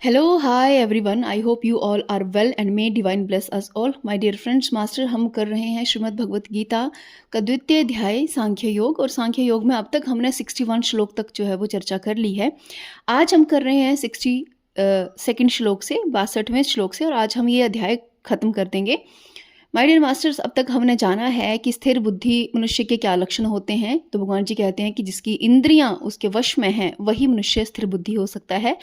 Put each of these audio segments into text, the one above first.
Hello, hi everyone. I hope you all are well and may divine bless us all. My dear friends, master हम कर रहे हैं श्रीमद् भगवत गीता का द्वितीय अध्याय सांख्य योग, और सांख्य योग में अब तक हमने 61 श्लोक तक जो है वो चर्चा कर ली है। आज हम कर रहे हैं 62 श्लोक से 62वें श्लोक से, और आज हम ये अध्याय खत्म कर देंगे। माय डियर मास्टर्स, अब तक हमने जाना है कि स्थिर बुद्धि मनुष्य के क्या लक्षण होते हैं। तो भगवान जी कहते हैं कि जिसकी इंद्रियां उसके वश में हैं वही मनुष्य स्थिर बुद्धि हो सकता है।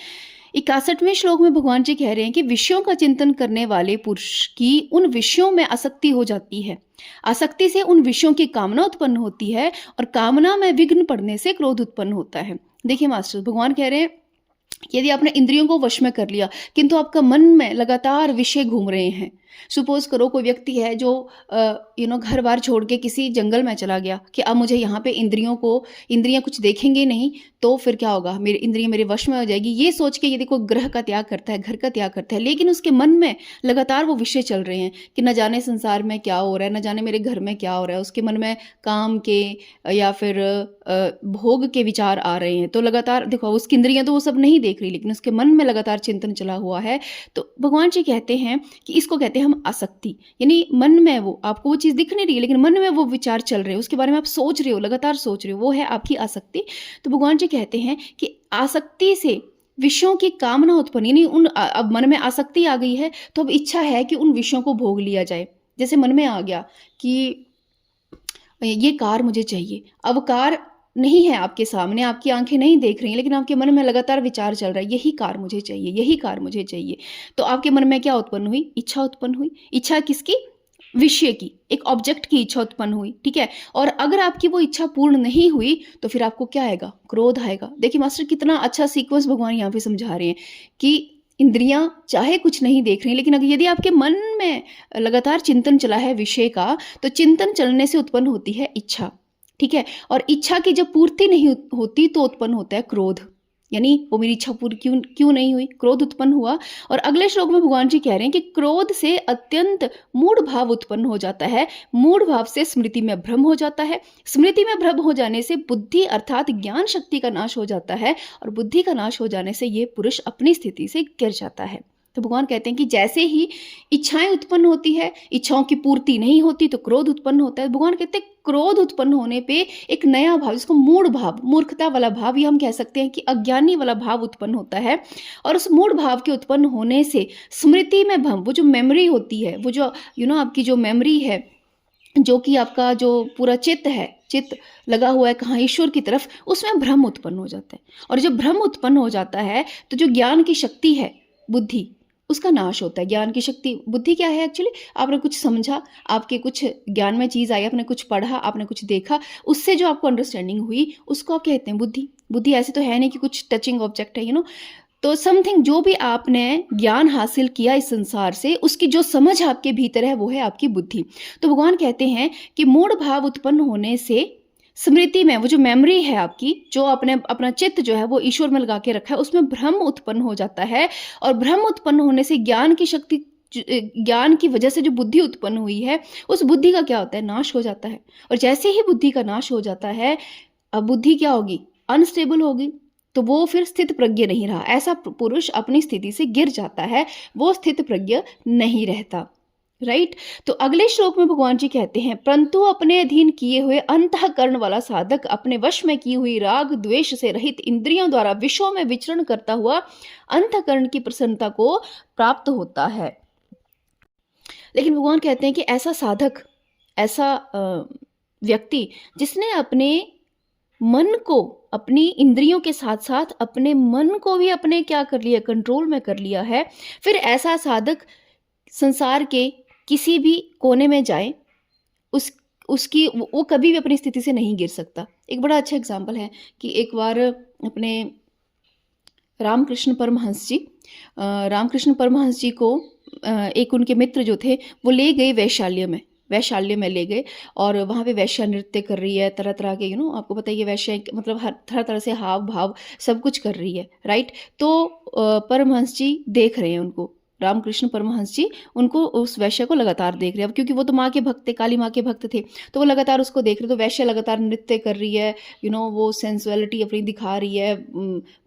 61वें श्लोक में भगवान जी कह रहे हैं कि विषयों का चिंतन करने वाले पुरुष की उन विषयों में आसक्ति हो जाती है। आसक्ति से उन विषयों की कामना उत्पन्न होती है, और कामना में विघ्न पड़ने से क्रोध उत्पन्न होता है। देखिए मास्टर, भगवान कह रहे हैं कि यदि आपने इंद्रियों को वश में कर लिया किंतु आपका मन में लगातार विषय घूम रहे हैं। सपोज करो कोई व्यक्ति है जो घर बार छोड़ के किसी जंगल में चला गया कि अब मुझे यहाँ पे इंद्रियां कुछ देखेंगे नहीं, तो फिर क्या होगा, मेरी इंद्रियां मेरे वश में हो जाएगी। ये सोच के यदि कोई ग्रह का त्याग करता है, घर का त्याग करता है, लेकिन उसके मन में लगातार वो विषय चल रहे हैं कि न जाने संसार में क्या हो रहा है, न जाने मेरे घर में क्या हो रहा है, उसके मन में काम के या फिर भोग के विचार आ रहे हैं, तो लगातार देखो उसकी इंद्रियां तो वो सब नहीं देख रही, लेकिन उसके मन में लगातार चिंतन चला हुआ है। तो भगवान जी कहते हैं कि इसको कहते हैं हम आसक्ति। यानी मन में वो आपको वो चीज दिख नहीं रही है, लेकिन मन में वो विचार चल रहे हैं, उसके बारे में आप सोच रहे हो, लगातार सोच रहे हो, वो है आपकी आसक्ति। तो भगवान जी कहते हैं कि आसक्ति से विषयों की कामना उत्पन्न, यानी अब मन में आसक्ति आ गई है तो अब इच्छा है कि उन विषयों को भोग लिया जाए। जैसे मन में आ गया कि ये कार मुझे चाहिए, अब कार नहीं है आपके सामने, आपकी आंखें नहीं देख रही हैं, लेकिन आपके मन में लगातार विचार चल रहा है, यही कार मुझे चाहिए, यही कार मुझे चाहिए। तो आपके मन में क्या उत्पन्न हुई? इच्छा उत्पन्न हुई। इच्छा किसकी? विषय की, एक ऑब्जेक्ट की इच्छा उत्पन्न हुई, ठीक है। और अगर आपकी वो इच्छा पूर्ण नहीं हुई तो फिर आपको क्या आएगा? क्रोध आएगा। देखिए मास्टर, कितना अच्छा सीक्वेंस भगवान यहाँ पे समझा रहे हैं कि इंद्रियां चाहे कुछ नहीं देख रही, लेकिन अगर यदि आपके मन में लगातार चिंतन चला है विषय का, तो चिंतन चलने से उत्पन्न होती है इच्छा, ठीक है। और इच्छा की जब पूर्ति नहीं होती तो उत्पन्न होता है क्रोध। यानी वो मेरी इच्छा पूरी क्यों क्यों नहीं हुई, क्रोध उत्पन्न हुआ। और अगले श्लोक में भगवान जी कह रहे हैं कि क्रोध से अत्यंत मूढ़ भाव उत्पन्न हो जाता है। मूढ़ भाव से स्मृति में भ्रम हो जाता है। स्मृति में भ्रम हो जाने से बुद्धि अर्थात ज्ञान शक्ति का नाश हो जाता है, और बुद्धि का नाश हो जाने से ये पुरुष अपनी स्थिति से गिर जाता है। तो भगवान कहते हैं कि जैसे ही इच्छाएं उत्पन्न होती है, इच्छाओं की पूर्ति नहीं होती तो क्रोध उत्पन्न होता है। भगवान कहते हैं क्रोध उत्पन्न होने पे एक नया भाव, जिसको मूढ़ भाव, मूर्खता वाला भाव, ये हम कह सकते हैं कि अज्ञानी वाला भाव उत्पन्न होता है। और उस मूढ़ भाव के उत्पन्न होने से स्मृति में भ्रम, वो जो मेमोरी होती है, वो जो आपकी जो मेमोरी है, जो कि आपका जो पूरा चित्त लगा हुआ है कहाँ? ईश्वर की तरफ, उसमें भ्रम उत्पन्न हो जाता है। और जब भ्रम उत्पन्न हो जाता है तो जो ज्ञान की शक्ति है, बुद्धि, उसका नाश होता है। ज्ञान की शक्ति, बुद्धि क्या है एक्चुअली? आपने कुछ समझा, आपके कुछ ज्ञान में चीज आई, आपने कुछ पढ़ा, आपने कुछ देखा, उससे जो आपको अंडरस्टैंडिंग हुई, उसको आप कहते हैं बुद्धि। बुद्धि ऐसे तो है नहीं कि कुछ टचिंग ऑब्जेक्ट है, तो समथिंग, जो भी आपने ज्ञान हासिल किया इस संसार से, उसकी जो समझ आपके भीतर है वो है आपकी बुद्धि। तो भगवान कहते हैं कि मूढ़ भाव उत्पन्न होने से स्मृति में, वो जो मेमोरी है आपकी, जो आपने अपना चित्त जो है वो ईश्वर में लगा के रखा है, उसमें भ्रम उत्पन्न हो जाता है। और भ्रम उत्पन्न होने से ज्ञान की शक्ति, ज्ञान की वजह से जो बुद्धि उत्पन्न हुई है, उस बुद्धि का क्या होता है? नाश हो जाता है। और जैसे ही बुद्धि का नाश हो जाता है, अब बुद्धि क्या होगी? अनस्टेबल होगी। तो वो फिर स्थित प्रज्ञ नहीं रहा। ऐसा पुरुष अपनी स्थिति से गिर जाता है, वो स्थित प्रज्ञ नहीं रहता। राइट। तो अगले श्लोक में भगवान जी कहते हैं, परंतु अपने अधीन किए हुए अंतःकरण वाला साधक अपने वश में की हुई राग द्वेष से रहित इंद्रियों द्वारा विषयों में विचरण करता हुआ अंतःकरण की प्रसन्नता को प्राप्त होता है। लेकिन भगवान कहते हैं कि ऐसा साधक, ऐसा व्यक्ति जिसने अपने मन को, अपनी इंद्रियों के साथ साथ अपने मन को भी अपने क्या कर लिया? कंट्रोल में कर लिया है, फिर ऐसा साधक संसार के किसी भी कोने में जाए, उसकी वो कभी भी अपनी स्थिति से नहीं गिर सकता। एक बड़ा अच्छा एग्जाम्पल है कि एक बार अपने रामकृष्ण परमहंस जी को एक उनके मित्र जो थे वो ले गए वैशाल्य में ले गए, और वहाँ पे वैश्या नृत्य कर रही है, तरह तरह के आपको पता ही है, वैश्या मतलब हर तरह से हाव भाव सब कुछ कर रही है, राइट। तो परमहंस जी देख रहे हैं उनको, रामकृष्ण परमहंस जी उनको, उस वैश्य को लगातार देख रहे हैं। अब क्योंकि वो तो माँ के भक्त थे, काली माँ के भक्त थे, तो वो लगातार उसको देख रहे, तो वैश्य लगातार नृत्य कर रही है, वो सेंसुअलिटी अपनी दिखा रही है,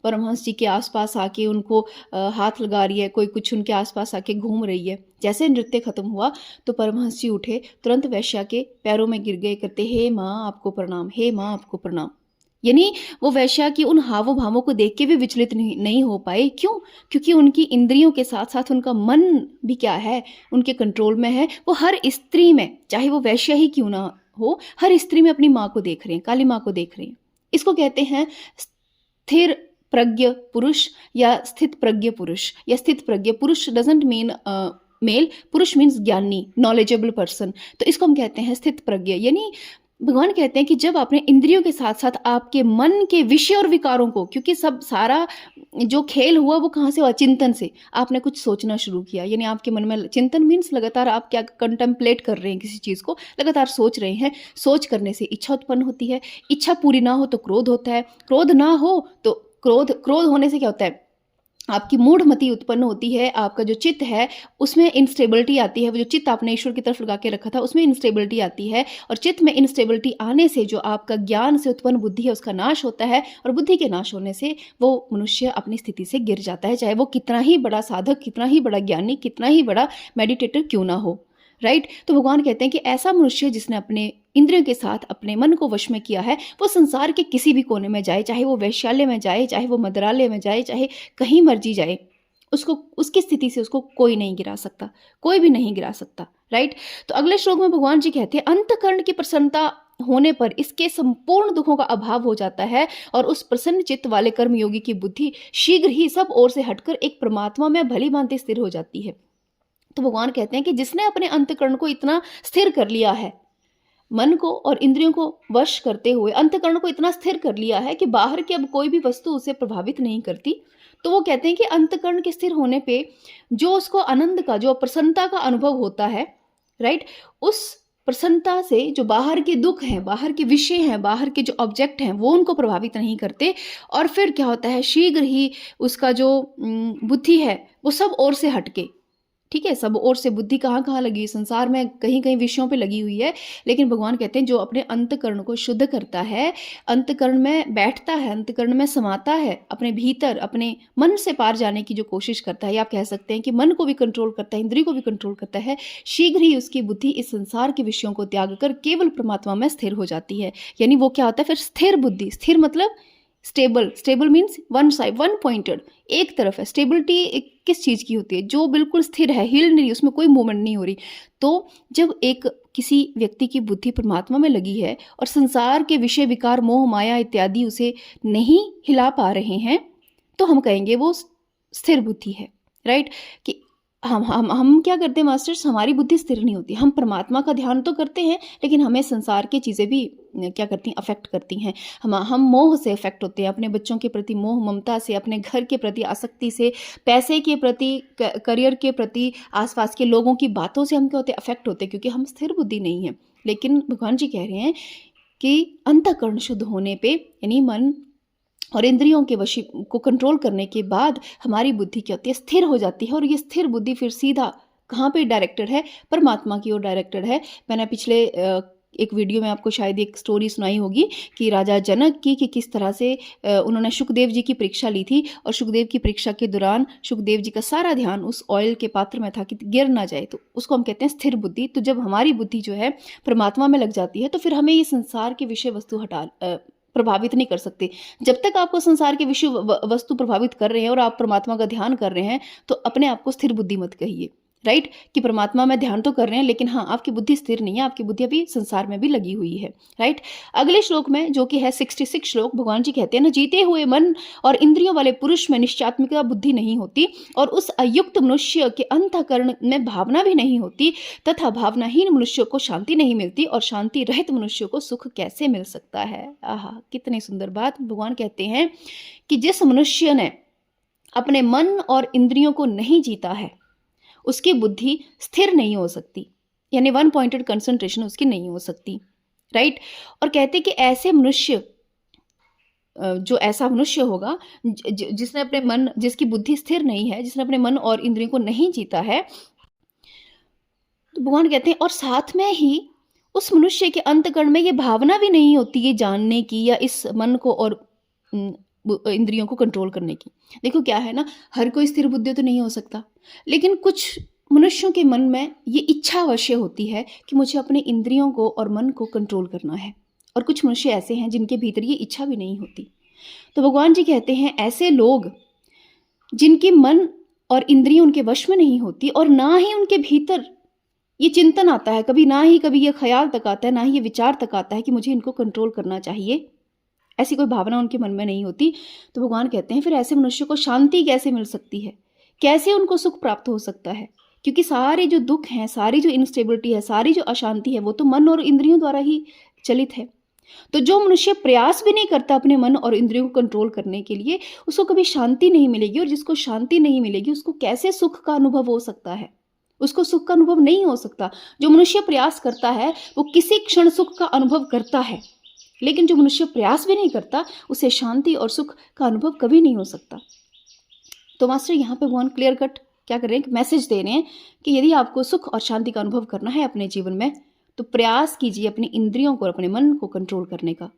परमहंस जी के आसपास आके उनको हाथ लगा रही है, कोई कुछ उनके आसपास आके घूम रही है। जैसे नृत्य खत्म हुआ तो परमहंस जी उठे, तुरंत वैश्या के पैरों में गिर गए, कहते हे माँ आपको प्रणाम, हे माँ आपको प्रणाम। यानी वो वैश्या की उन हावों भावों को देख के भी विचलित नहीं हो पाए। क्यों? क्योंकि उनकी इंद्रियों के साथ साथ उनका मन भी क्या है, उनके कंट्रोल में है। वो हर स्त्री में, चाहे वो वैश्या ही क्यों ना हो, हर स्त्री में अपनी माँ को देख रहे हैं, काली माँ को देख रहे हैं। इसको कहते हैं स्थिर प्रज्ञ पुरुष या स्थित प्रज्ञ पुरुष। या स्थित प्रज्ञ पुरुष डजंट मीन मेल, पुरुष मीन्स ज्ञानी, नॉलेजेबल पर्सन। तो इसको हम कहते हैं स्थित प्रज्ञ। यानी भगवान कहते हैं कि जब आपने इंद्रियों के साथ साथ आपके मन के विषय और विकारों को, क्योंकि सब सारा जो खेल हुआ वो कहाँ से हुआ, चिंतन से। आपने कुछ सोचना शुरू किया, यानी आपके मन में चिंतन मीन्स लगातार आप क्या कंटेम्पलेट कर रहे हैं, किसी चीज़ को लगातार सोच रहे हैं। सोच करने से इच्छा उत्पन्न होती है, इच्छा पूरी ना हो तो क्रोध होता है, क्रोध ना हो तो क्रोध होने से क्या होता है, आपकी मूढ़मति उत्पन्न होती है, आपका जो चित्त है उसमें इंस्टेबिलिटी आती है। वो जो चित्त आपने ईश्वर की तरफ लगा के रखा था उसमें इंस्टेबिलिटी आती है, और चित्त में इंस्टेबिलिटी आने से जो आपका ज्ञान से उत्पन्न बुद्धि है उसका नाश होता है, और बुद्धि के नाश होने से वो मनुष्य अपनी स्थिति से गिर जाता है, चाहे वो कितना ही बड़ा साधक, कितना ही बड़ा ज्ञानी, कितना ही बड़ा मेडिटेटर क्यों ना हो। राइट? तो भगवान कहते हैं कि ऐसा मनुष्य जिसने अपने इंद्रियों के साथ अपने मन को वश में किया है, वो संसार के किसी भी कोने में जाए, चाहे वो वैश्यालय में जाए, चाहे वो मदरालय में जाए, चाहे कहीं मर्जी जाए, उसको उसकी स्थिति से उसको कोई नहीं गिरा सकता, कोई भी नहीं गिरा सकता। राइट? तो अगले श्लोक में भगवान जी कहते हैं अंतःकरण की प्रसन्नता होने पर इसके संपूर्ण दुखों का अभाव हो जाता है, और उस प्रसन्न चित्त वाले कर्मयोगी की बुद्धि शीघ्र ही सब ओर से हटकर एक परमात्मा में भली भांति स्थिर हो जाती है। तो भगवान कहते हैं कि जिसने अपने अंतःकरण को इतना स्थिर कर लिया है, मन को और इंद्रियों को वश करते हुए अंतःकरण को इतना स्थिर कर लिया है कि बाहर की अब कोई भी वस्तु उसे प्रभावित नहीं करती, तो वो कहते हैं कि अंतःकरण के स्थिर होने पे जो उसको आनंद का, जो प्रसन्नता का अनुभव होता है, राइट, उस प्रसन्नता से जो बाहर के दुख हैं, बाहर के विषय हैं, बाहर के जो ऑब्जेक्ट हैं, वो उनको प्रभावित नहीं करते। और फिर क्या होता है, शीघ्र ही उसका जो बुद्धि है वो सब ओर से हटके, ठीक है, सब ओर से बुद्धि कहाँ कहाँ लगी है, संसार में कहीं कहीं विषयों पे लगी हुई है, लेकिन भगवान कहते हैं जो अपने अंतःकरण को शुद्ध करता है, अंतःकरण में बैठता है, अंतःकरण में समाता है, अपने भीतर अपने मन से पार जाने की जो कोशिश करता है, या आप कह सकते हैं कि मन को भी कंट्रोल करता है, इंद्रिय को भी कंट्रोल करता है, शीघ्र ही उसकी बुद्धि इस संसार के विषयों को त्याग कर केवल परमात्मा में स्थिर हो जाती है। यानी वो क्या होता है फिर, स्थिर बुद्धि। स्थिर मतलब stable, stable means one side, one pointed, एक तरफ है। स्टेबिलिटी किस चीज़ की होती है, जो बिल्कुल स्थिर है, हिल नहीं, उसमें कोई मूवमेंट नहीं हो रही। तो जब एक किसी व्यक्ति की बुद्धि परमात्मा में लगी है और संसार के विषय विकार मोह माया इत्यादि उसे नहीं हिला पा रहे हैं, तो हम कहेंगे वो स्थिर बुद्धि है। राइट? कि हम क्या करते हैं मास्टर्स, हमारी बुद्धि स्थिर नहीं होती। हम परमात्मा का ध्यान तो करते हैं, लेकिन हमें संसार की चीज़ें भी क्या करती हैं, अफेक्ट करती हैं। हम मोह से अफेक्ट होते हैं, अपने बच्चों के प्रति मोह ममता से, अपने घर के प्रति आसक्ति से, पैसे के प्रति, करियर के प्रति, आसपास के लोगों की बातों से हम क्या होते हैं, अफेक्ट होते हैं, क्योंकि हम स्थिर बुद्धि नहीं है। लेकिन भगवान जी कह रहे हैं कि अंतःकरण शुद्ध होने पे, यानी मन और इंद्रियों के वशी को कंट्रोल करने के बाद हमारी बुद्धि क्या होती है, स्थिर हो जाती है। और ये स्थिर बुद्धि फिर सीधा कहाँ पे डायरेक्टेड है, परमात्मा की ओर डायरेक्टेड है। मैंने पिछले एक वीडियो में आपको शायद एक स्टोरी सुनाई होगी कि राजा जनक की, कि किस तरह से उन्होंने सुखदेव जी की परीक्षा ली थी, और सुखदेव की परीक्षा के दौरान सुखदेव जी का सारा ध्यान उस ऑयल के पात्र में था कि गिर ना जाए। तो उसको हम कहते हैं स्थिर बुद्धि। तो जब हमारी बुद्धि जो है परमात्मा में लग जाती है, तो फिर हमें ये संसार के विषय वस्तु प्रभावित नहीं कर सकते। जब तक आपको संसार के विषय वस्तु प्रभावित कर रहे हैं और आप परमात्मा का ध्यान कर रहे हैं, तो अपने आप को स्थिर बुद्धि मत कहिए। राइट? कि परमात्मा में ध्यान तो कर रहे हैं, लेकिन हाँ, आपकी बुद्धि स्थिर नहीं है, आपकी बुद्धि अभी संसार में भी लगी हुई है। राइट? अगले श्लोक में, जो कि है 66 श्लोक, भगवान जी कहते हैं ना, जीते हुए मन और इंद्रियों वाले पुरुष में निश्चयात्मिका बुद्धि नहीं होती, और उस अयुक्त मनुष्य के अंतःकरण में भावना भी नहीं होती, तथा भावनाहीन मनुष्य को शांति नहीं मिलती, और शांति रहित मनुष्य को सुख कैसे मिल सकता है। आहा, कितनी सुंदर बात। भगवान कहते हैं कि जिस मनुष्य ने अपने मन और इंद्रियों को नहीं जीता है, उसकी बुद्धि स्थिर नहीं हो सकती, यानी वन पॉइंटेड कंसंट्रेशन उसकी नहीं हो सकती। राइट? और कहते कि ऐसे मनुष्य जो ऐसा मनुष्य होगा जिसने अपने मन, जिसकी बुद्धि स्थिर नहीं है, जिसने अपने मन और इंद्रियों को नहीं जीता है, तो भगवान कहते हैं और साथ में ही उस मनुष्य के अंतकरण में ये भावना भी नहीं होती ये जानने की या इस मन को और इंद्रियों को कंट्रोल करने की। देखो क्या है ना, हर कोई स्थिर बुद्धि तो नहीं हो सकता, लेकिन कुछ मनुष्यों के मन में ये इच्छा अवश्य होती है कि मुझे अपने इंद्रियों को और मन को कंट्रोल करना है, और कुछ मनुष्य ऐसे हैं जिनके भीतर ये इच्छा भी नहीं होती। तो भगवान जी कहते हैं ऐसे लोग जिनके मन और इंद्रियां उनके वश में नहीं होती और ना ही उनके भीतर ये चिंतन आता है, कभी ना ही कभी ये ख्याल तक आता है, ना ही ये विचार तक आता है कि मुझे इनको कंट्रोल करना चाहिए, ऐसी कोई भावना उनके मन में नहीं होती, तो भगवान कहते हैं फिर ऐसे मनुष्य को शांति कैसे मिल सकती है, कैसे उनको सुख प्राप्त हो सकता है? क्योंकि सारे जो दुख हैं, सारी जो इनस्टेबिलिटी है, सारी जो अशांति है, वो तो मन और इंद्रियों द्वारा ही चलित है। तो जो मनुष्य प्रयास भी नहीं करता अपने मन और इंद्रियों को कंट्रोल करने के लिए, उसको कभी शांति नहीं मिलेगी, और जिसको शांति नहीं मिलेगी उसको कैसे सुख का अनुभव हो सकता है? उसको सुख का अनुभव नहीं हो सकता। जो मनुष्य प्रयास करता है वो किसी क्षण सुख का अनुभव करता है, लेकिन जो मनुष्य प्रयास भी नहीं करता उसे शांति और सुख का अनुभव कभी नहीं हो सकता। तो मास्टर यहाँ पे भगवान क्लियर कट क्या कर रहे हैं, मैसेज दे रहे हैं कि यदि आपको सुख और शांति का अनुभव करना है अपने जीवन में, तो प्रयास कीजिए अपनी इंद्रियों को और अपने मन को कंट्रोल करने का।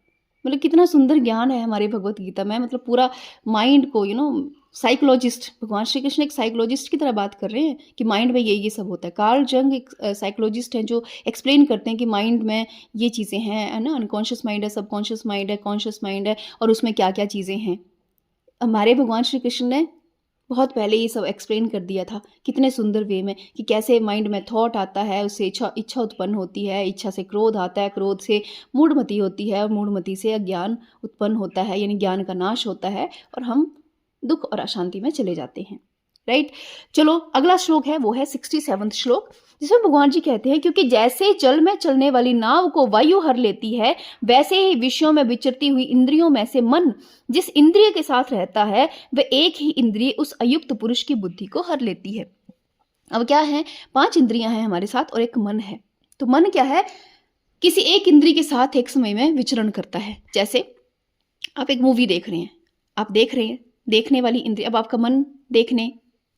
मतलब कितना सुंदर ज्ञान है हमारे भगवत गीता में, मतलब पूरा माइंड को साइकोलॉजिस्ट, भगवान श्री कृष्ण एक साइकोलॉजिस्ट की तरह बात कर रहे हैं कि माइंड में ये सब होता है। कार्ल जंग एक साइकोलॉजिस्ट हैं जो एक्सप्लेन करते हैं कि माइंड में ये चीज़ें हैं, है ना, अनकॉन्शियस माइंड है, सबकॉन्शियस माइंड है, कॉन्शियस माइंड है, और उसमें क्या क्या चीज़ें हैं। हमारे भगवान श्री कृष्ण ने बहुत पहले ये सब एक्सप्लेन कर दिया था कितने सुंदर वे में, कि कैसे माइंड में थॉट आता है, उससे इच्छा उत्पन्न होती है, इच्छा से क्रोध आता है, क्रोध से मूढ़मति होती है, और मूढ़मति से अज्ञान उत्पन्न होता है, यानी ज्ञान का नाश होता है और हम दुख और अशांति में चले जाते हैं। राइट, चलो अगला श्लोक है, वो है 67वां श्लोक, जिसमें भगवान जी कहते हैं क्योंकि जैसे जल में चलने वाली नाव को वायु हर लेती है, वैसे ही विषयों में विचरती हुई इंद्रियों में से मन जिस इंद्रिय के साथ रहता है वह एक ही इंद्रिय उस अयुक्त पुरुष की बुद्धि को हर लेती है। अब क्या है, 5 इंद्रियां हैं हमारे साथ और एक मन है। तो मन क्या है, किसी एक इंद्रिय के साथ एक समय में विचरण करता है। जैसे आप एक मूवी देख रहे हैं, आप देख रहे हैं, देखने वाली इंद्रिय, अब आपका मन देखने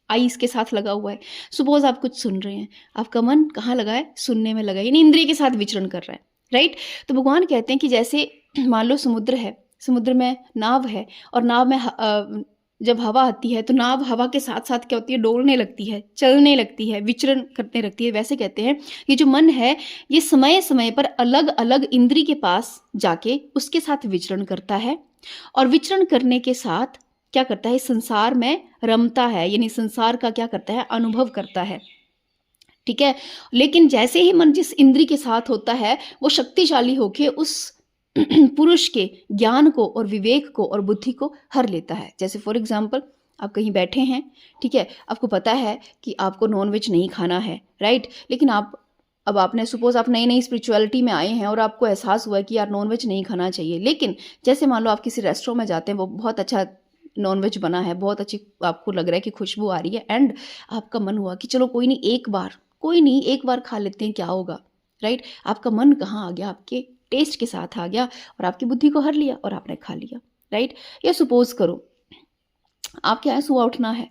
आईज के साथ लगा हुआ है। सपोज आप कुछ सुन रहे हैं, आपका मन कहाँ लगा है, सुनने में लगा है, यानी इंद्रिय के साथ विचरण कर रहा है। राइट, तो भगवान कहते हैं कि जैसे मान लो समुद्र है, समुद्र में नाव है, और नाव में जब हवा आती है तो नाव हवा के साथ साथ क्या होती है, डोलने लगती है, चलने लगती है, विचरण करने लगती है। वैसे कहते हैं ये जो मन है ये समय समय पर अलग अलग इंद्रिय के पास जाके उसके साथ विचरण करता है, और विचरण करने के साथ क्या करता है, संसार में रमता है, यानी संसार का क्या करता है, अनुभव करता है। ठीक है, लेकिन जैसे ही मन जिस इंद्रिय के साथ होता है वो शक्तिशाली होके उस पुरुष के ज्ञान को और विवेक को और बुद्धि को हर लेता है। जैसे फॉर एग्जाम्पल आप कहीं बैठे हैं, ठीक है, आपको पता है कि आपको नॉनवेज नहीं खाना है, राइट, लेकिन अब आपने सपोज आप नई नई स्पिरिचुअलिटी में आए हैं और आपको एहसास हुआ है कि यार नॉनवेज नहीं खाना चाहिए, लेकिन जैसे मान लो आप किसी रेस्टोरेंट में जाते हैं, वो बहुत अच्छा नॉनवेज बना है, बहुत अच्छी आपको लग रहा है कि खुशबू आ रही है, एंड आपका मन हुआ कि चलो कोई नहीं एक बार खा लेते हैं, क्या होगा। राइट, आपका मन कहाँ आ गया, आपके टेस्ट के साथ आ गया और आपकी बुद्धि को हर लिया और आपने खा लिया। राइट, या सपोज करो आप क्या है, सुबह उठना है,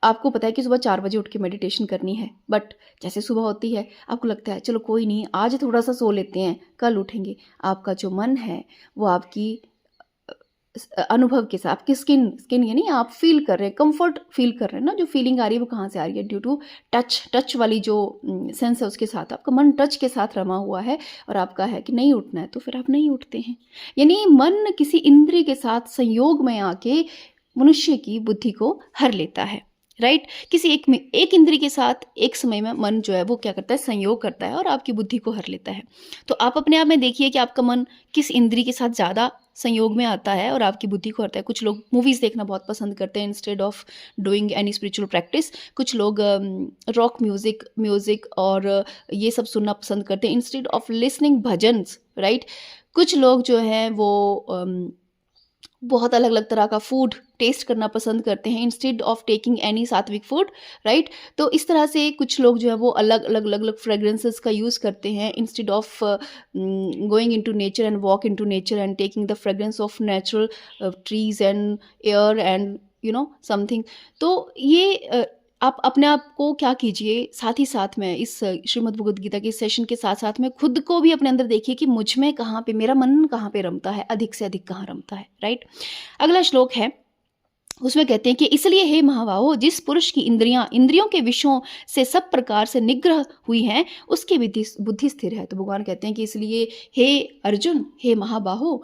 आपको पता है कि सुबह 4 बजे उठ के मेडिटेशन करनी है, बट जैसे सुबह होती है आपको लगता है चलो कोई नहीं आज थोड़ा सा सो लेते हैं, कल उठेंगे। आपका जो मन है वो आपकी अनुभव के साथ, आपकी स्किन यानी आप फील कर रहे हैं, कंफर्ट फील कर रहे हैं ना, जो फीलिंग आ रही है वो कहाँ से आ रही है, ड्यू टू टच वाली जो सेंस है उसके साथ आपका मन टच के साथ रमा हुआ है, और आपका है कि नहीं उठना है तो फिर आप नहीं उठते हैं। यानी मन किसी इंद्रिय के साथ संयोग में आके मनुष्य की बुद्धि को हर लेता है। राइट, किसी एक इंद्रिय के साथ एक समय में मन जो है वो क्या करता है, संयोग करता है और आपकी बुद्धि को हर लेता है। तो आप अपने आप में देखिए कि आपका मन किस इंद्रिय के साथ ज़्यादा संयोग में आता है और आपकी बुद्धि को हरता है। कुछ लोग मूवीज़ देखना बहुत पसंद करते हैं instead of doing any spiritual practice, कुछ लोग रॉक म्यूज़िक और ये सब सुनना पसंद करते हैं instead of listening bhajans. Right, कुछ लोग जो हैं बहुत अलग अलग तरह का फूड टेस्ट करना पसंद करते हैं इंस्टेड ऑफ टेकिंग एनी सात्विक फूड, राइट। तो इस तरह से कुछ लोग जो है वो अलग अलग अलग अलग फ्रेग्रेंसेस का यूज़ करते हैं instead of going into nature and walk into nature and taking the fragrance of natural trees and air and something. तो ये आप अपने आप को क्या कीजिए, साथ ही साथ में इस श्रीमद् भगवद गीता के सेशन के साथ साथ में खुद को भी अपने अंदर देखिए कि मुझ में कहाँ पे मेरा मन कहाँ पे रमता है, अधिक से अधिक कहाँ रमता है, राइट। अगला श्लोक है, उसमें कहते हैं कि इसलिए हे महाबाहो, जिस पुरुष की इंद्रियों के विषयों से सब प्रकार से निग्रह हुई हैं उसकी बुद्धि स्थिर है। तो भगवान कहते हैं कि इसलिए हे अर्जुन, हे महाबाहो,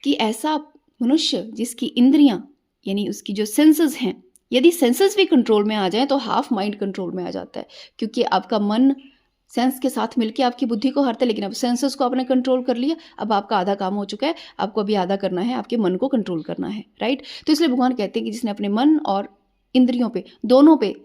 कि ऐसा मनुष्य जिसकी इंद्रियां यानी उसकी जो सेंसेस हैं, यदि सेंसेस भी कंट्रोल में आ जाए तो हाफ माइंड कंट्रोल में आ जाता है, क्योंकि आपका मन सेंस के साथ मिलके आपकी बुद्धि को हरता है। लेकिन अब सेंसेस को आपने कंट्रोल कर लिया, अब आपका आधा काम हो चुका है, आपको अभी आधा करना है, आपके मन को कंट्रोल करना है, राइट। तो इसलिए भगवान कहते हैं कि जिसने अपने मन और इंद्रियों पे, दोनों पे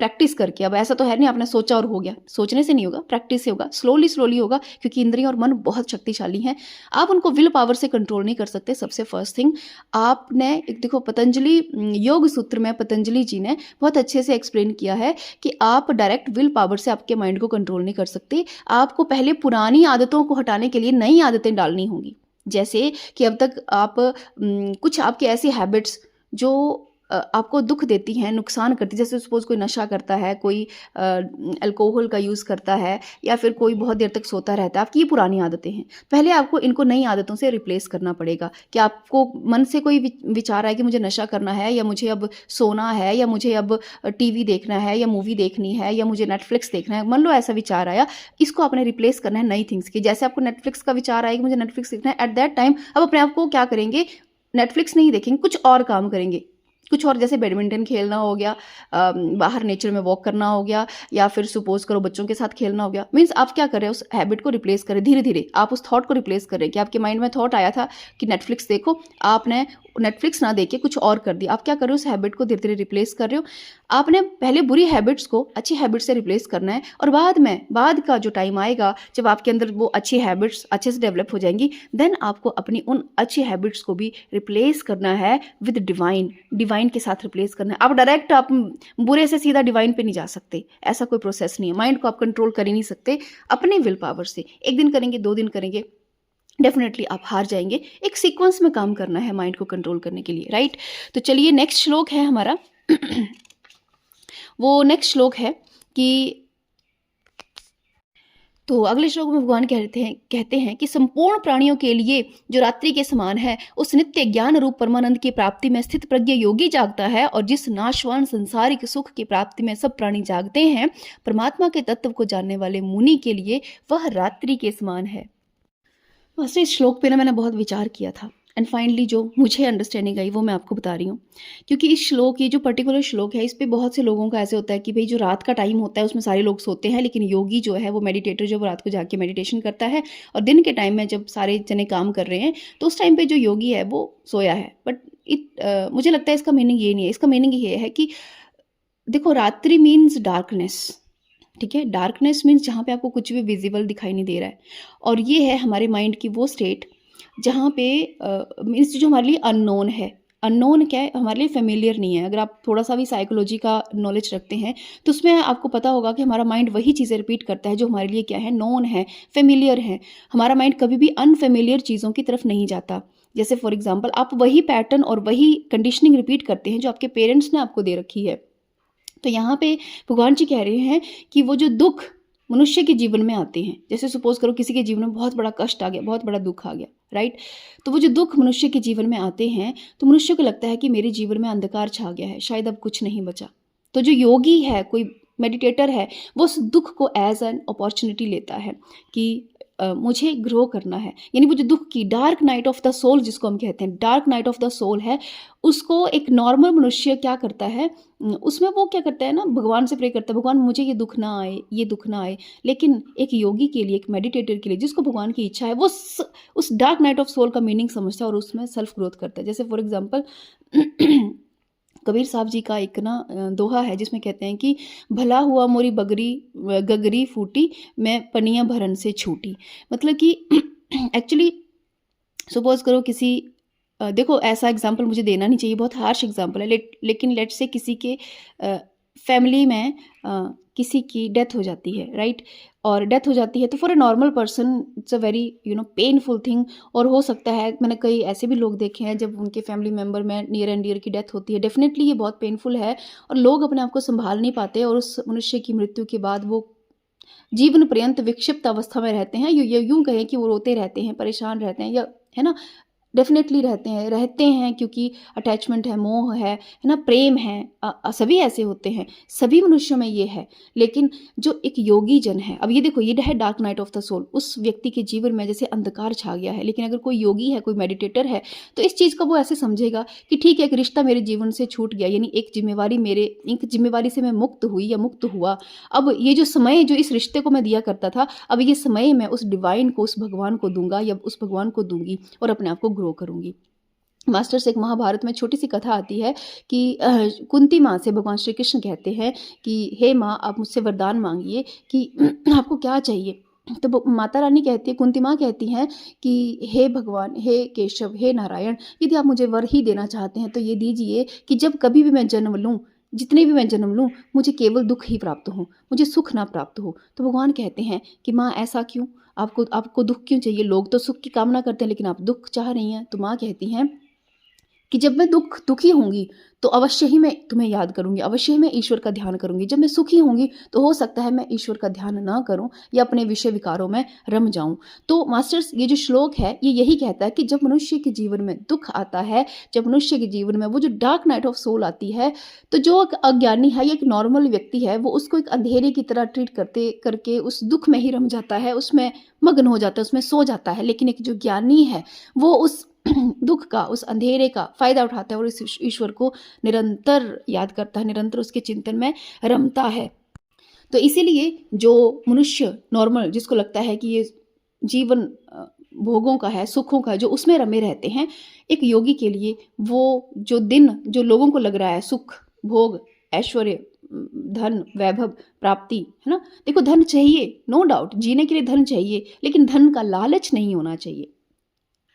प्रैक्टिस करके, अब ऐसा तो है नहीं आपने सोचा और हो गया, सोचने से नहीं होगा, प्रैक्टिस से होगा, स्लोली स्लोली होगा, क्योंकि इंद्रियां और मन बहुत शक्तिशाली हैं, आप उनको विल पावर से कंट्रोल नहीं कर सकते। सबसे फर्स्ट थिंग आपने एक देखो, पतंजलि योग सूत्र में पतंजलि जी ने बहुत अच्छे से एक्सप्लेन किया है कि आप डायरेक्ट विल पावर से आपके माइंड को कंट्रोल नहीं कर सकते, आपको पहले पुरानी आदतों को हटाने के लिए नई आदतें डालनी होंगी। जैसे कि अब तक आप कुछ आपकी ऐसी हैबिट्स जो आपको दुख देती हैं, नुकसान करती, जैसे सपोज कोई नशा करता है, कोई अल्कोहल का यूज़ करता है, या फिर कोई बहुत देर तक सोता रहता है, आपकी ये पुरानी आदतें हैं। पहले आपको इनको नई आदतों से रिप्लेस करना पड़ेगा। कि आपको मन से कोई विचार आए कि मुझे नशा करना है, या मुझे अब सोना है, या मुझे अब टीवी देखना है, या मूवी देखनी है, या मुझे नेटफ्लिक्स देखना है, मान लो ऐसा विचार आया, इसको आपने रिप्लेस करना है नई थिंग्स के। जैसे आपको नेटफ्लिक्स का विचार आया कि मुझे नेटफ्लिक्स देखना है, एट दैट टाइम अब अपने आप को क्या करेंगे, नेटफ्लिक्स नहीं देखेंगे, कुछ और काम करेंगे, कुछ और, जैसे बैडमिंटन खेलना हो गया, बाहर नेचर में वॉक करना हो गया, या फिर सपोज करो बच्चों के साथ खेलना हो गया। मीन्स आप क्या कर रहे हैं, उस हैबिट को रिप्लेस करें, धीरे धीरे आप उस थॉट को रिप्लेस कर रहे हैं। कि आपके माइंड में थॉट आया था कि नेटफ्लिक्स देखो, आपने नेटफ्लिक्स ना देख के कुछ और कर दिया। आप क्या कर रहे हो, उस हैबिट को धीरे धीरे रिप्लेस कर रहे हो। आपने पहले बुरी हैबिट्स को अच्छी हैबिट से रिप्लेस करना है, और बाद का जो टाइम आएगा जब आपके अंदर वो अच्छी हैबिट्स अच्छे से डेवलप हो जाएंगी, देन आपको अपनी उन अच्छी हैबिट्स को भी रिप्लेस करना है विद डिवाइन के साथ रिप्लेस करना है। आप डायरेक्ट आप बुरे से सीधा डिवाइन पे नहीं जा सकते, ऐसा कोई प्रोसेस नहीं है। माइंड को आप कंट्रोल कर ही नहीं सकते अपने विल पावर से। एक दिन करेंगे, 2 दिन करेंगे, डेफिनेटली आप हार जाएंगे। एक सीक्वेंस में काम करना है माइंड को कंट्रोल करने के लिए, राइट। तो चलिए नेक्स्ट श्लोक है हमारा वो नेक्स्ट श्लोक है कि, तो अगले श्लोक में भगवान कहते हैं कि संपूर्ण प्राणियों के लिए जो रात्रि के समान है, उस नित्य ज्ञान रूप परमानंद की प्राप्ति में स्थित प्रज्ञ योगी जागता है, और जिस नाशवान संसारिक सुख की प्राप्ति में सब प्राणी जागते हैं, परमात्मा के तत्व को जानने वाले मुनि के लिए वह रात्रि के समान है। मास्टर, इस श्लोक पे ना मैंने बहुत विचार किया था, एंड फाइनली जो मुझे अंडरस्टैंडिंग आई वो मैं आपको बता रही हूँ। क्योंकि इस श्लोक, ये जो पर्टिकुलर श्लोक है, इस पे बहुत से लोगों का ऐसे होता है कि भाई जो रात का टाइम होता है उसमें सारे लोग सोते हैं, लेकिन योगी जो है वो मेडिटेटर जो रात को जाके मेडिटेशन करता है, और दिन के टाइम में जब सारे जने काम कर रहे हैं तो उस टाइम पे जो योगी है वो सोया है। बट मुझे लगता है इसका मीनिंग ये नहीं है। इसका मीनिंग ये है कि देखो, रात्रि मीन्स डार्कनेस, ठीक है। डार्कनेस मीन्स जहाँ पे आपको कुछ भी विजिबल दिखाई नहीं दे रहा है, और ये है हमारे माइंड की वो स्टेट जहाँ पे मीन्स जो हमारे लिए अननोन है। अननोन क्या है, हमारे लिए फेमिलियर नहीं है। अगर आप थोड़ा सा भी साइकोलॉजी का नॉलेज रखते हैं तो उसमें आपको पता होगा कि हमारा माइंड वही चीज़ें रिपीट करता है जो हमारे लिए क्या है, नोन है, फेमिलियर है। हमारा माइंड कभी भी अनफेमिलियर चीज़ों की तरफ नहीं जाता। जैसे फॉर एग्जाम्पल, आप वही पैटर्न और वही कंडीशनिंग रिपीट करते हैं जो आपके पेरेंट्स ने आपको दे रखी है। तो यहाँ पे भगवान जी कह रहे हैं कि वो जो दुख मनुष्य के जीवन में आते हैं, जैसे सपोज करो किसी के जीवन में बहुत बड़ा कष्ट आ गया, बहुत बड़ा दुख आ गया, राइट। तो वो जो दुख मनुष्य के जीवन में आते हैं तो मनुष्य को लगता है कि मेरे जीवन में अंधकार छा गया है, शायद अब कुछ नहीं बचा। तो जो योगी है, कोई मेडिटेटर है, वो उस दुख को एज एन अपॉर्चुनिटी लेता है कि मुझे ग्रो करना है। यानी वो जो दुख की dark night of the soul जिसको हम कहते हैं, dark night of the soul है, उसको एक नॉर्मल मनुष्य क्या करता है, उसमें वो क्या करता है ना, भगवान से प्रे करता है, भगवान मुझे ये दुख ना आए, ये दुख ना आए। लेकिन एक योगी के लिए, एक मेडिटेटर के लिए, जिसको भगवान की इच्छा है, वो उस डार्क नाइट ऑफ सोल का मीनिंग समझता है और उसमें सेल्फ ग्रोथ करता है। जैसे फॉर एग्जाम्पल कबीर साहब जी का एक ना दोहा है जिसमें कहते हैं कि भला हुआ मोरी गगरी फूटी, मैं पनिया भरन से छूटी। मतलब कि एक्चुअली सपोज करो किसी देखो ऐसा एग्जाम्पल मुझे देना नहीं चाहिए, बहुत हार्श एग्जाम्पल है, लेकिन लेट से किसी के फैमिली में किसी की डेथ हो जाती है, राइट, और डेथ हो जाती है तो for a normal person it's a very painful thing. और हो सकता है, मैंने कई ऐसे भी लोग देखे हैं जब उनके फैमिली मेम्बर में नियर एंड डियर की डेथ होती है, डेफिनेटली ये बहुत पेनफुल है और लोग अपने आप को संभाल नहीं पाते और उस मनुष्य की मृत्यु के बाद वो जीवन पर्यंत विक्षिप्त अवस्था में रहते हैं। यूं कहें कि वो रोते रहते हैं, परेशान रहते हैं, या है ना, डेफिनेटली रहते हैं क्योंकि अटैचमेंट है, मोह है ना, प्रेम है। सभी ऐसे होते हैं, सभी मनुष्यों में ये है। लेकिन जो एक योगी जन है, अब ये देखो, ये है dark night of the soul, उस व्यक्ति के जीवन में जैसे अंधकार छा गया है। लेकिन अगर कोई योगी है, कोई मेडिटेटर है, तो इस चीज़ को वो ऐसे समझेगा कि ठीक है, एक रिश्ता मेरे जीवन से छूट गया, यानी एक जिम्मेवारी से मैं मुक्त हुई या मुक्त हुआ। अब ये जो समय जो इस रिश्ते को मैं दिया करता था, अब ये समय मैं उस डिवाइन को, उस भगवान को दूंगा या उस भगवान को दूंगी और अपने आप को ग्रो करूंगी। मास्टर्स, एक महाभारत में छोटी सी कथा आती है कि कुंती माँ से भगवान श्री कृष्ण कहते हैं कि हे माँ, आप मुझसे वरदान मांगिए कि आपको क्या चाहिए। तो माता रानी कहती है, कुंती माँ कहती हैं कि हे भगवान, हे केशव, हे नारायण, यदि आप मुझे वर ही देना चाहते हैं तो ये दीजिए कि जब कभी भी मैं जन्म लूँ, जितने भी मैं जन्म लूँ, मुझे केवल दुख ही प्राप्त हो, मुझे सुख ना प्राप्त हो। तो भगवान कहते हैं कि माँ ऐसा क्यों, आपको दुख क्यों चाहिए? लोग तो सुख की कामना करते हैं, लेकिन आप दुख चाह रही हैं। तो माँ कहती हैं कि जब मैं दुखी होंगी तो अवश्य ही मैं तुम्हें याद करूंगी, अवश्य ही मैं ईश्वर का ध्यान करूंगी। जब मैं सुखी होंगी तो हो सकता है मैं ईश्वर का ध्यान ना करूं या अपने विषय विकारों में रम जाऊं। तो मास्टर्स, ये जो श्लोक है ये यही कहता है कि जब मनुष्य के जीवन में दुख आता है, जब मनुष्य के जीवन में वो जो डार्क नाइट ऑफ सोल आती है, तो जो एक अज्ञानी है या एक नॉर्मल व्यक्ति है, वो उसको एक अंधेरे की तरह ट्रीट करते करके उस दुख में ही रम जाता है, उसमें मग्न हो जाता है, उसमें सो जाता है। लेकिन एक जो ज्ञानी है, वो उस दुख का, उस अंधेरे का फायदा उठाता है और इस ईश्वर को निरंतर याद करता है, निरंतर उसके चिंतन में रमता है। तो इसीलिए जो मनुष्य नॉर्मल, जिसको लगता है कि ये जीवन भोगों का है, सुखों का है, जो उसमें रमे रहते हैं, एक योगी के लिए वो जो दिन, जो लोगों को लग रहा है सुख, भोग, ऐश्वर्य, धन, वैभव, प्राप्ति, है ना, देखो धन चाहिए, नो डाउट, जीने के लिए धन चाहिए, लेकिन धन का लालच नहीं होना चाहिए,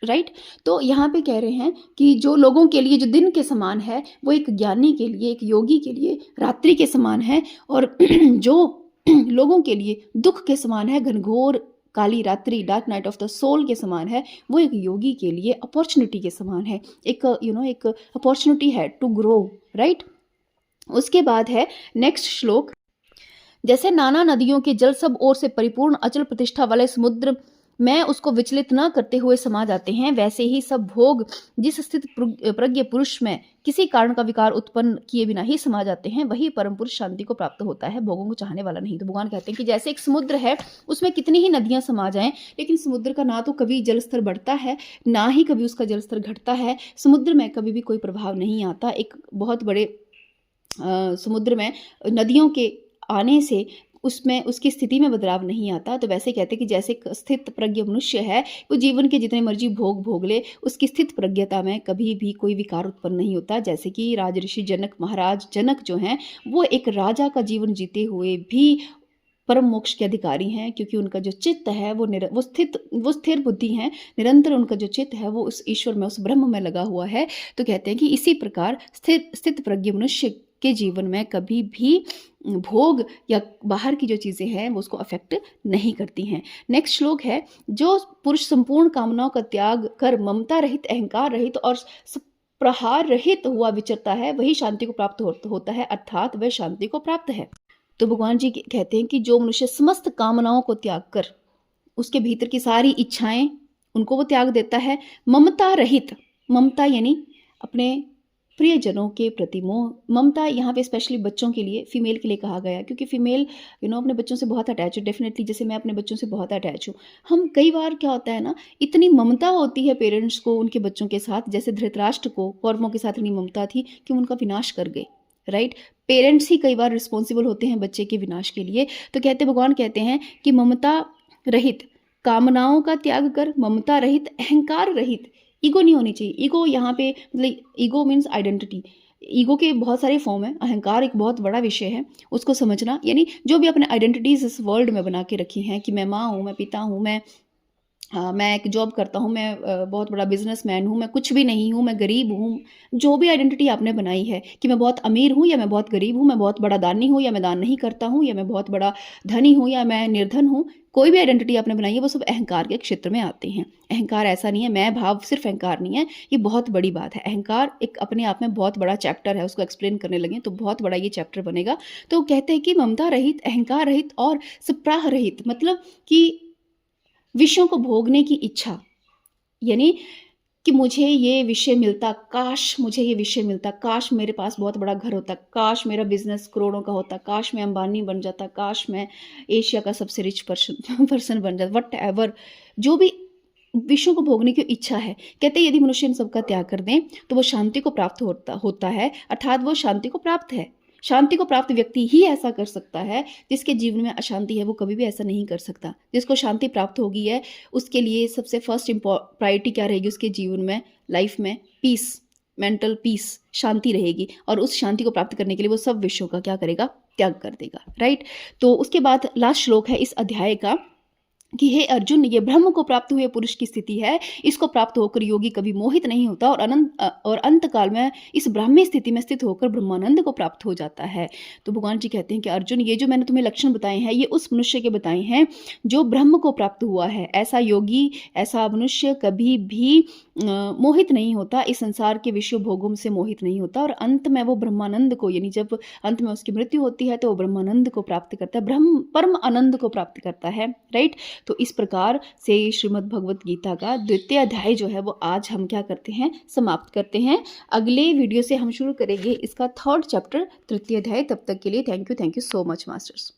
राइट। तो यहाँ पे कह रहे हैं कि जो लोगों के लिए जो दिन के समान है, वो एक ज्ञानी के लिए, एक योगी के लिए रात्रि के समान है। और जो लोगों के लिए दुख के समान है, घनघोर काली रात्रि, dark night of the soul के समान है, वो एक योगी के लिए अपॉर्चुनिटी के समान है, एक एक अपॉर्चुनिटी है टू ग्रो, राइट। उसके बाद है नेक्स्ट श्लोक, जैसे नाना नदियों के जल सब ओर से परिपूर्ण अचल प्रतिष्ठा वाले समुद्र में उसको विचलित न करते हुए समा जाते हैं, वैसे ही सब भोग जिस स्थित प्रज्ञ पुरुष में किसी कारण का विकार उत्पन्न किए बिना ही समा जाते हैं, वही परम पुरुष शांति को प्राप्त होता है, भोगों को चाहने वाला नहीं। तो भगवान कहते हैं कि जैसे एक समुद्र है, उसमें कितनी ही नदियां समा जाएं, लेकिन समुद्र का ना तो कभी जलस्तर बढ़ता है, ना ही कभी उसका जलस्तर घटता है। समुद्र में कभी भी कोई प्रभाव नहीं आता। एक बहुत बड़े समुद्र में नदियों के आने से उसमें उसकी स्थिति में बदलाव नहीं आता। तो वैसे कहते हैं कि जैसे स्थित प्रज्ञ मनुष्य है, वो जीवन के जितने मर्जी भोग भोग ले, उसकी स्थित प्रज्ञता में कभी भी कोई विकार उत्पन्न नहीं होता। जैसे कि राजऋषि जनक, महाराज जनक जो हैं, वो एक राजा का जीवन जीते हुए भी परम मोक्ष के अधिकारी हैं, क्योंकि उनका जो चित्त है वो स्थिर बुद्धि है, निरंतर उनका जो चित्त है वो उस ईश्वर में, उस ब्रह्म में लगा हुआ है। तो कहते हैं कि इसी प्रकार स्थित प्रज्ञ मनुष्य के जीवन में कभी भी भोग या बाहर की जो चीजें हैं वो उसको अफेक्ट नहीं करती हैं। नेक्स्ट श्लोक है, जो पुरुष संपूर्ण कामनाओं का त्याग कर ममता रहित, अहंकार रहित और प्रहार रहित हुआ विचरता है, वही शांति को प्राप्त होता है, अर्थात वह शांति को प्राप्त है। तो भगवान जी कहते हैं कि जो मनुष्य समस्त कामनाओं को त्याग कर, उसके भीतर की सारी इच्छाएं उनको वो त्याग देता है, ममता रहित, ममता यानी अपने प्रियजनों के प्रति मोह, ममता यहाँ पे स्पेशली बच्चों के लिए, फीमेल के लिए कहा गया, क्योंकि फीमेल अपने बच्चों से बहुत अटैच है, डेफिनेटली, जैसे मैं अपने बच्चों से बहुत अटैच हूँ। हम कई बार क्या होता है ना, इतनी ममता होती है पेरेंट्स को उनके बच्चों के साथ, जैसे धृतराष्ट्र को कौरवों के साथ इतनी ममता थी कि उनका विनाश कर गए, राइट। पेरेंट्स ही कई बार रिस्पॉन्सिबल होते हैं बच्चे के विनाश के लिए। तो भगवान कहते हैं कि ममता रहित, कामनाओं का त्याग कर, ममता रहित, अहंकार रहित, ईगो नहीं होनी चाहिए। ईगो यहाँ पे मतलब ईगो मीन्स आइडेंटिटी, ईगो के बहुत सारे फॉर्म है, अहंकार एक बहुत बड़ा विषय है, उसको समझना, यानी जो भी अपने आइडेंटिटीज इस वर्ल्ड में बना के रखी हैं कि मैं माँ हूँ, मैं पिता हूँ, मैं मैं एक जॉब करता हूँ, मैं बहुत बड़ा बिज़नेसमैन हूँ, मैं कुछ भी नहीं हूँ, मैं गरीब हूँ। जो भी आइडेंटिटी आपने बनाई है कि मैं बहुत अमीर हूँ या मैं बहुत गरीब हूँ, मैं बहुत बड़ा दानी हूँ या मैं दान नहीं करता हूँ या मैं बहुत बड़ा धनी हूँ या मैं निर्धन हूँ, कोई भी आइडेंटिटी आपने बनाई है, वो सब अहंकार के क्षेत्र में आते हैं। अहंकार ऐसा नहीं है, मैं भाव सिर्फ़ अहंकार नहीं है, ये बहुत बड़ी बात है। अहंकार एक अपने आप में बहुत बड़ा चैप्टर है, उसको एक्सप्लेन करने लगें तो बहुत बड़ा ये चैप्टर बनेगा। तो कहते हैं कि ममता रहित, अहंकार रहित और सप्राह रहित, मतलब कि विषयों को भोगने की इच्छा, यानी कि मुझे ये विषय मिलता, काश मुझे ये विषय मिलता, काश मेरे पास बहुत बड़ा घर होता, काश मेरा बिज़नेस करोड़ों का होता, काश मैं अंबानी बन जाता, काश मैं एशिया का सबसे रिच पर्सन पर्सन बन जाता, व्हाटएवर, जो भी विषयों को भोगने की इच्छा है। कहते हैं यदि मनुष्य इन सबका त्याग कर दें, तो वो शांति को प्राप्त होता होता है, अर्थात वो शांति को प्राप्त है। शांति को प्राप्त व्यक्ति ही ऐसा कर सकता है, जिसके जीवन में अशांति है वो कभी भी ऐसा नहीं कर सकता। जिसको शांति प्राप्त होगी है, उसके लिए सबसे फर्स्ट प्रायोरिटी क्या रहेगी उसके जीवन में, लाइफ में? पीस, मेंटल पीस, शांति रहेगी और उस शांति को प्राप्त करने के लिए वो सब विषयों का क्या करेगा? त्याग कर देगा, राइट? तो उसके बाद लास्ट श्लोक है इस अध्याय का कि हे अर्जुन, ये ब्रह्म को प्राप्त हुए पुरुष की स्थिति है। इसको प्राप्त होकर योगी कभी मोहित नहीं होता और अंत काल में इस ब्राह्मी स्थिति में स्थित होकर ब्रह्मानंद को प्राप्त हो जाता है। तो भगवान जी कहते हैं कि अर्जुन, ये जो मैंने तुम्हें लक्षण बताए हैं, ये उस मनुष्य के बताए हैं जो ब्रह्म को प्राप्त हुआ है। ऐसा योगी, ऐसा मनुष्य कभी भी मोहित नहीं होता, इस संसार के विषय भोगों से मोहित नहीं होता और अंत में वो ब्रह्मानंद को, यानी जब अंत में उसकी मृत्यु होती है तो वो ब्रह्मानंद को प्राप्त करता है, ब्रह्म परम आनंद को प्राप्त करता है, राइट? तो इस प्रकार से श्रीमद् भगवत गीता का द्वितीय अध्याय जो है वो आज हम क्या करते हैं, समाप्त करते हैं। अगले वीडियो से हम शुरू करेंगे इसका थर्ड चैप्टर, तृतीय अध्याय। तब तक के लिए thank you so much masters.